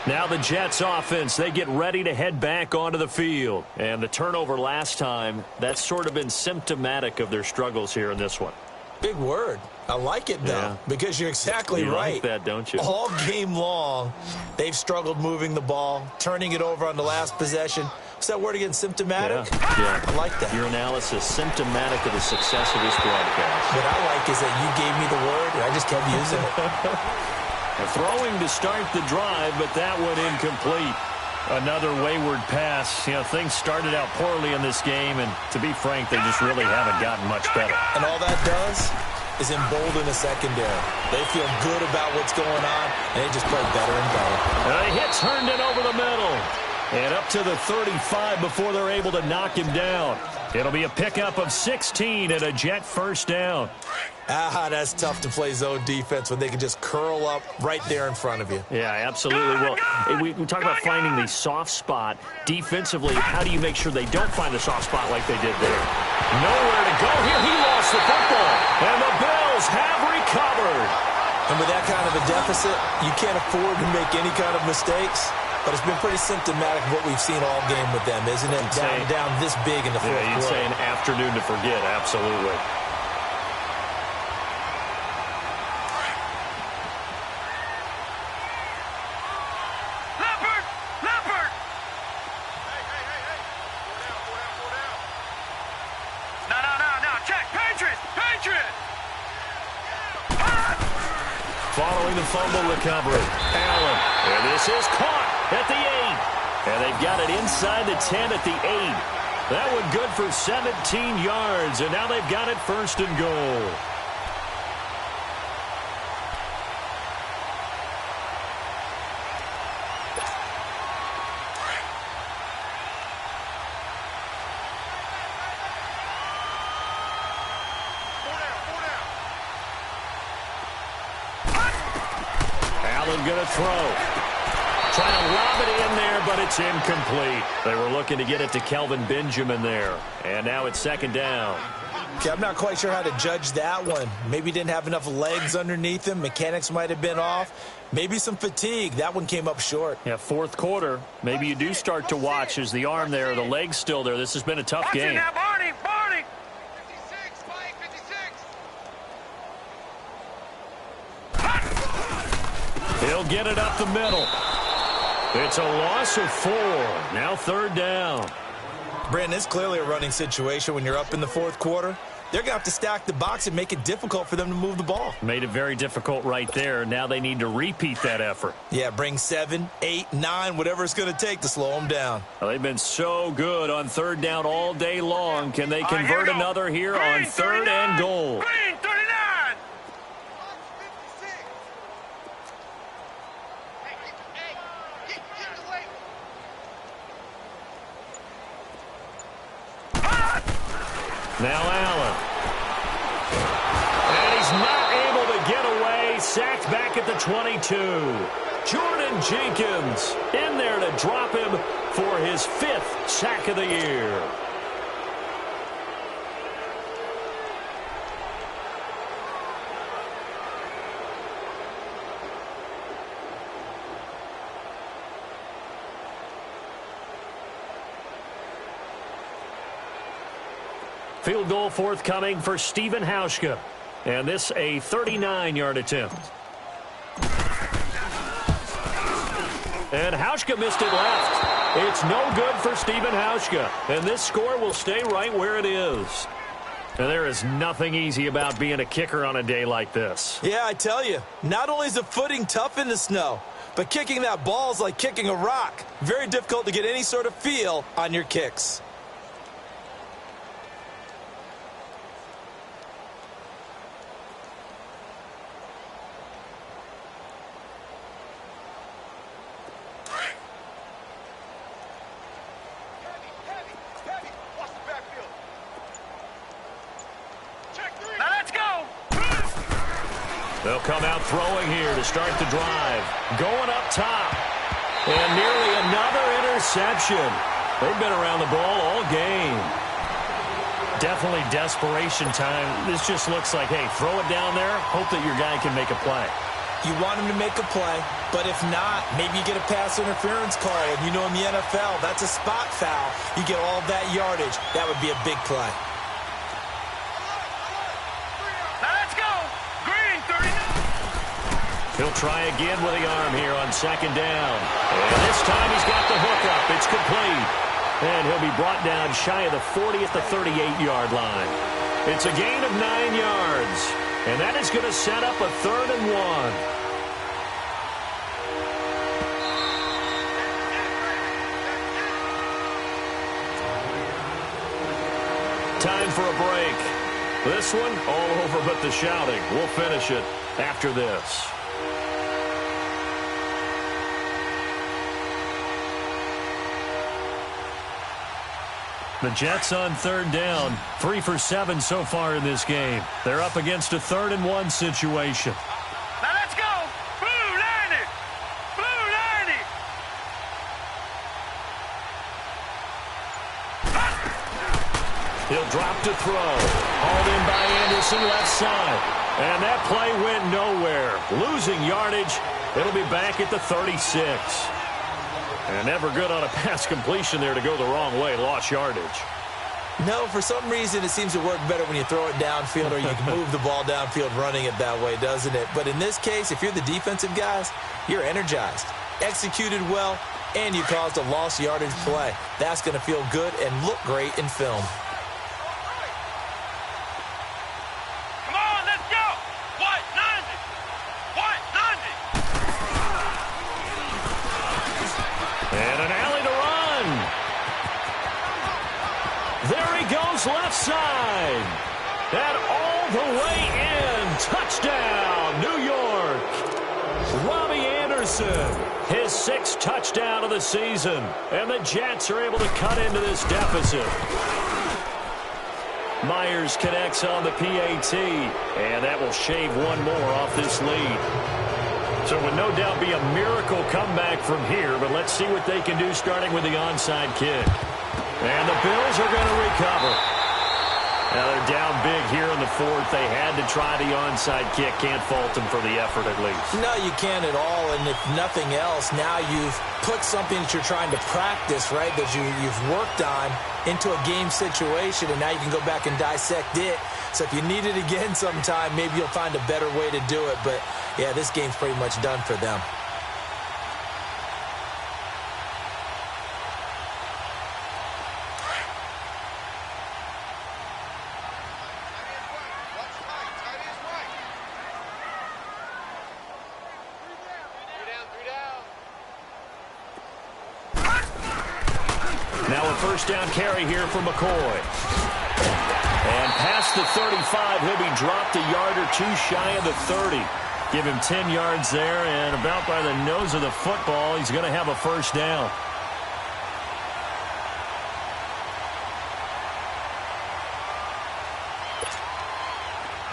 Now the Jets offense, they get ready to head back onto the field. And the turnover last time, that's sort of been symptomatic of their struggles here in this one. Big word. I like it, though, because you're exactly right. You like that, don't you? All game long, they've struggled moving the ball, turning it over on the last possession. What's that word again, symptomatic? Yeah. I like that. Your analysis, symptomatic of the success of this broadcast. What I like is that you gave me the word, and I just kept using it. Throwing to start the drive, but that went incomplete. Another wayward pass. You know, things started out poorly in this game, and to be frank, they just really haven't gotten much better. And all that does is embolden a secondary. They feel good about what's going on, and they just play better and better. A hit turned it over the middle. And up to the 35 before they're able to knock him down. It'll be a pickup of 16 and a Jet first down. That's tough to play zone defense when they can just curl up right there in front of you. Yeah, absolutely. Well, we talk about finding the soft spot. Defensively, how do you make sure they don't find the soft spot like they did there? Nowhere to go here. He lost the football. And the Bills have recovered. And with that kind of a deficit, you can't afford to make any kind of mistakes. But it's been pretty symptomatic of what we've seen all game with them, isn't it? Down this big in the fourth quarter. You'd say an afternoon to forget, absolutely. Leopard! Leopard! Hey. Four down. No. Check. Patriot! Following the fumble recovery, Allen. And this is caught at the 8. And they've got it inside the 10 at the 8. That one good for 17 yards. And now they've got it first and goal. going to throw. Trying to lob it in there, but it's incomplete. They were looking to get it to Kelvin Benjamin there. And now it's second down. Okay, I'm not quite sure how to judge that one. Maybe didn't have enough legs underneath him. Mechanics might have been off. Maybe some fatigue. That one came up short. Yeah, fourth quarter. Maybe you do start to watch as the arm there, the leg's still there. This has been a tough game. Now, Barney. 56, He'll get it up the middle. It's a loss of 4. Now third down. Brandon, it's clearly a running situation when you're up in the fourth quarter. They're going to have to stack the box and make it difficult for them to move the ball. Made it very difficult right there. Now they need to repeat that effort. Yeah, bring 7, 8, 9, whatever it's going to take to slow them down. Well, they've been so good on third down all day long. Can they convert another here on third and goal? Green 39. Now Allen. And he's not able to get away. Sacked back at the 22. Jordan Jenkins in there to drop him for his 5th sack of the year. Field goal forthcoming for Stephen Hauschka. And this a 39-yard attempt. And Hauschka missed it left. It's no good for Stephen Hauschka. And this score will stay right where it is. And there is nothing easy about being a kicker on a day like this. Yeah, I tell you, not only is the footing tough in the snow, but kicking that ball is like kicking a rock. Very difficult to get any sort of feel on your kicks. They'll come out throwing here to start the drive. Going up top. And nearly another interception. They've been around the ball all game. Definitely desperation time. This just looks like, hey, throw it down there. Hope that your guy can make a play. You want him to make a play, but if not, maybe you get a pass interference call. And you know in the NFL, that's a spot foul. You get all that yardage. That would be a big play. He'll try again with the arm here on second down. And this time he's got the hook up. It's complete. And he'll be brought down shy of the 40 at the 38-yard line. It's a gain of 9 yards. And that is going to set up a 3rd and 1. Time for a break. This one all over but the shouting. We'll finish it after this. The Jets on third down, 3 for 7 so far in this game. They're up against a 3rd and 1 situation. Now let's go. Blue 90. Blue 90. He'll drop to throw. Hauled in by Anderson left side. And that play went nowhere. Losing yardage. It'll be back at the 36. And never good on a pass completion there to go the wrong way. Lost yardage. No, for some reason it seems to work better when you throw it downfield or you can move the ball downfield running it that way, doesn't it? But in this case, if you're the defensive guys, you're energized, executed well, and you caused a lost yardage play. That's going to feel good and look great in film. Come on, let's go. White 90. White 90. And an alley to run. There he goes left side. And all the way in. Touchdown, New York. Robbie Anderson, his 6th touchdown of the season. And the Jets are able to cut into this deficit. Myers connects on the PAT. And that will shave one more off this lead. So it would no doubt be a miracle comeback from here, but let's see what they can do starting with the onside kick. And the Bills are going to recover. Now they're down big here in the fourth. They had to try the onside kick. Can't fault them for the effort at least. No, you can't at all. And if nothing else, now you've put something that you're trying to practice, right, that you've worked on into a game situation, and now you can go back and dissect it. So if you need it again sometime, maybe you'll find a better way to do it. But, yeah, this game's pretty much done for them. Now a first down carry here for McCoy. And past the 35, he'll be dropped a yard or two shy of the 30. Give him 10 yards there, and about by the nose of the football, he's going to have a first down.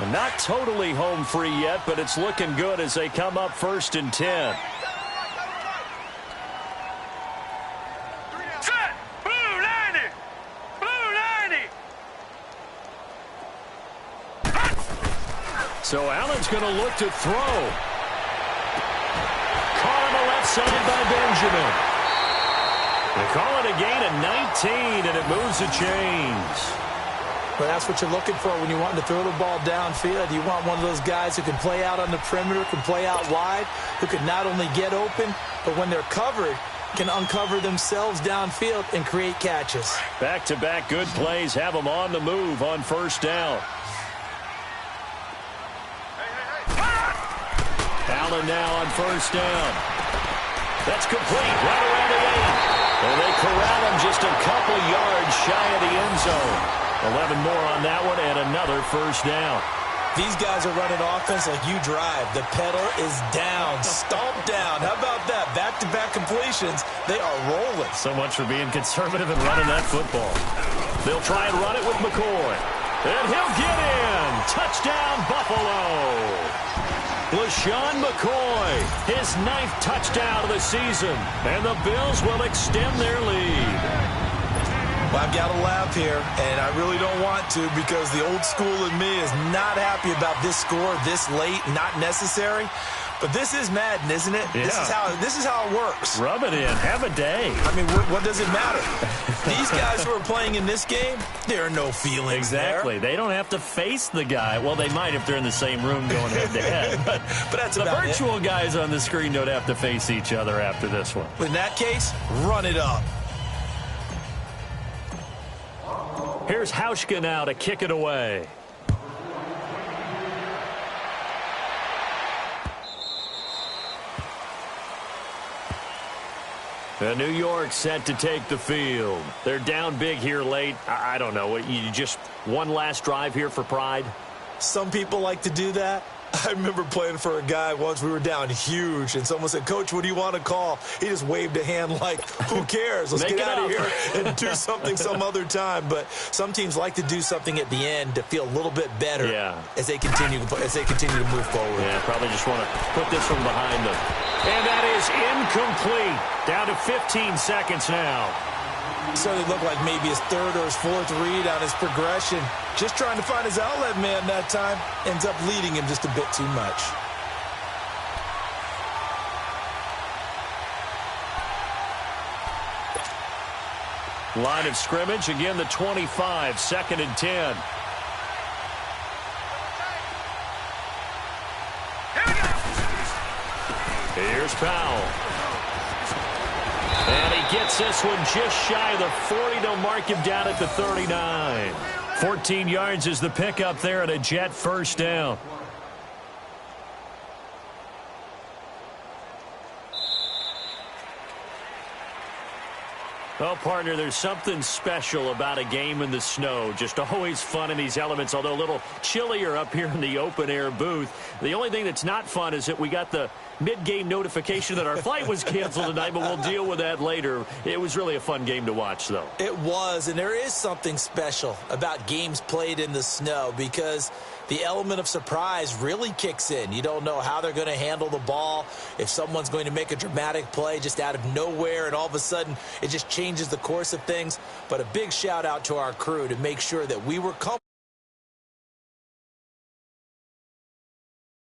And not totally home free yet, but it's looking good as they come up 1st and 10. So Allen's going to look to throw. Caught on the left side by Benjamin. They call it a gain of 19, and it moves the chains. Well, that's what you're looking for when you want to throw the ball downfield. You want one of those guys who can play out on the perimeter, can play out wide, who can not only get open, but when they're covered, can uncover themselves downfield and create catches. Back-to-back good plays have them on the move on first down. Allen now on first down. That's complete right around the 8. And they corral him just a couple yards shy of the end zone. 11 more on that one and another first down. These guys are running offense like you drive. The pedal is down, stomped down. How about that? Back-to-back completions. They are rolling. So much for being conservative and running that football. They'll try and run it with McCoy. And he'll get in. Touchdown, Buffalo. LaShawn McCoy, his 9th touchdown of the season. And the Bills will extend their lead. Well, I've got to laugh here, and I really don't want to because the old school in me is not happy about this score this late, not necessary. But this is Madden, isn't it? Yeah. This is how it works. Rub it in. Have a day. I mean, what does it matter? These guys who are playing in this game, there are no feelings Exactly. there. They don't have to face the guy. Well, they might if they're in the same room going head-to-head. But that's the about virtual guys on the screen don't have to face each other after this one. In that case, run it up. Here's Hauschka now to kick it away. New York set to take the field. They're down big here late. I don't know. You just one last drive here for pride? Some people like to do that. I remember playing for a guy once. We were down huge, and someone said, "Coach, what do you want to call?" He just waved a hand like, who cares? Let's get out of here and do something some other time. But some teams like to do something at the end to feel a little bit better as they continue to move forward. Yeah, probably just want to put this one behind them. And that is incomplete. Down to 15 seconds now. So it looked like maybe his 3rd or his 4th read on his progression. Just trying to find his outlet man that time. Ends up leading him just a bit too much. Line of scrimmage, again the 25, 2nd and 10. Here's Powell. And he gets this one just shy of the 40. They'll mark him down at the 39. 14 yards is the pickup there and a Jet first down. Well, partner, there's something special about a game in the snow. Just always fun in these elements, although a little chillier up here in the open-air booth. The only thing that's not fun is that we got the mid-game notification that our flight was canceled tonight, but we'll deal with that later. It was really a fun game to watch, though. It was, and there is something special about games played in the snow because the element of surprise really kicks in. You don't know how they're going to handle the ball, if someone's going to make a dramatic play just out of nowhere, and all of a sudden it just changes the course of things. But a big shout out to our crew to make sure that we were comfortable.